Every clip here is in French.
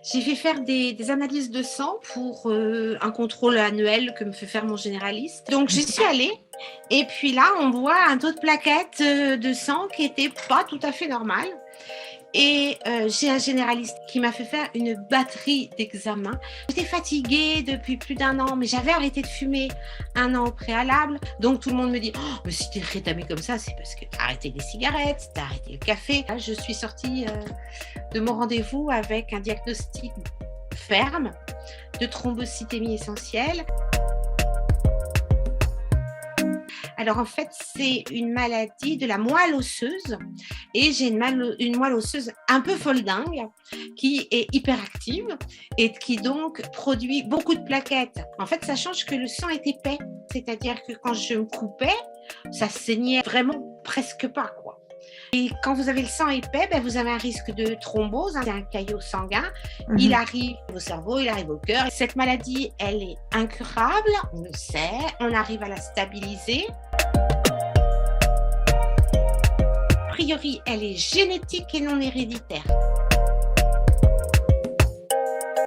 J'ai fait faire des analyses de sang pour un contrôle annuel que me fait faire mon généraliste. Donc j'y suis allée et puis là on voit un taux de plaquettes de sang qui était pas tout à fait normal. Et j'ai un généraliste qui m'a fait faire une batterie d'examens. J'étais fatiguée depuis plus d'1 an, mais j'avais arrêté de fumer 1 an au préalable. Donc tout le monde me dit oh, mais si tu es rétamée comme ça, c'est parce que tu as arrêté les cigarettes, tu as arrêté le café. Là, je suis sortie de mon rendez-vous avec un diagnostic ferme de thrombocytémie essentielle. Alors en fait, c'est une maladie de la moelle osseuse et j'ai une moelle osseuse un peu foldingue qui est hyperactive et qui donc produit beaucoup de plaquettes. En fait, ça change que le sang est épais, c'est-à-dire que quand je me coupais, ça saignait vraiment presque pas, quoi. Et quand vous avez le sang épais, vous avez un risque de thrombose, c'est un caillot sanguin. Il arrive au cerveau, il arrive au cœur. Cette maladie, elle est incurable, on le sait, on arrive à la stabiliser. A priori, elle est génétique et non héréditaire.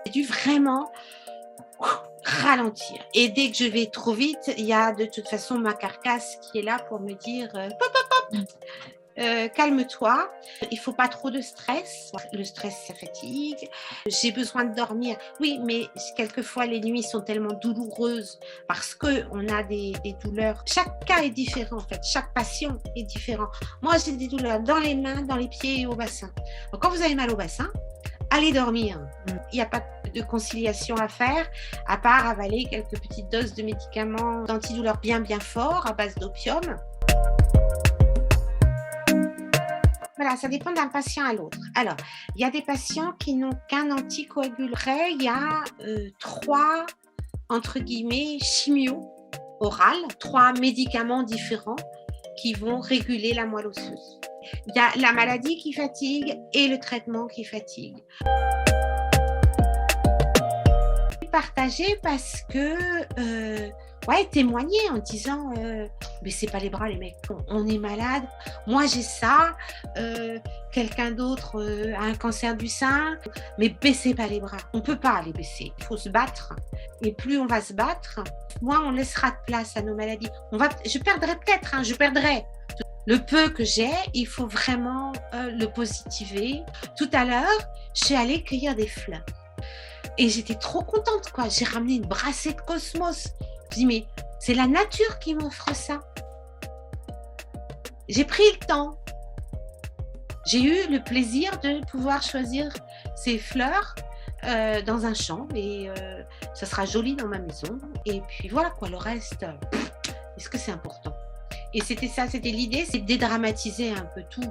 J'ai dû vraiment ralentir. Et dès que je vais trop vite, il y a de toute façon ma carcasse qui est là pour me dire pop, pop, pop. Calme-toi, il faut pas trop de stress. Le stress, ça fatigue. J'ai besoin de dormir. Oui, mais quelquefois, les nuits sont tellement douloureuses parce qu'on a des douleurs. Chaque cas est différent, en fait. Chaque patient est différent. Moi, j'ai des douleurs dans les mains, dans les pieds et au bassin. Donc, quand vous avez mal au bassin, allez dormir. Il n'y a pas de conciliation à faire, à part avaler quelques petites doses de médicaments d'antidouleurs bien forts à base d'opium. Voilà, ça dépend d'un patient à l'autre. Alors, il y a des patients qui n'ont qu'un anticoagulant. Après, il y a 3, entre guillemets, chimio orales, 3 médicaments différents qui vont réguler la moelle osseuse. Il y a la maladie qui fatigue et le traitement qui fatigue. Partager parce que témoigner en disant baissez pas les bras les mecs, on est malade, moi j'ai ça, quelqu'un d'autre a un cancer du sein, mais baissez pas les bras, on peut pas les baisser, il faut se battre et plus on va se battre, moins on laissera de place à nos maladies. Je perdrai peut-être, je perdrai le peu que j'ai, il faut vraiment le positiver. Tout à l'heure, je suis allée cueillir des fleurs. Et j'étais trop contente, quoi. J'ai ramené une brassée de cosmos. Je dis, mais c'est la nature qui m'offre ça. J'ai pris le temps. J'ai eu le plaisir de pouvoir choisir ces fleurs dans un champ et ça sera joli dans ma maison. Et puis voilà, quoi, le reste, est-ce que c'est important? Et c'était ça, c'était l'idée, c'est de dédramatiser un peu tout.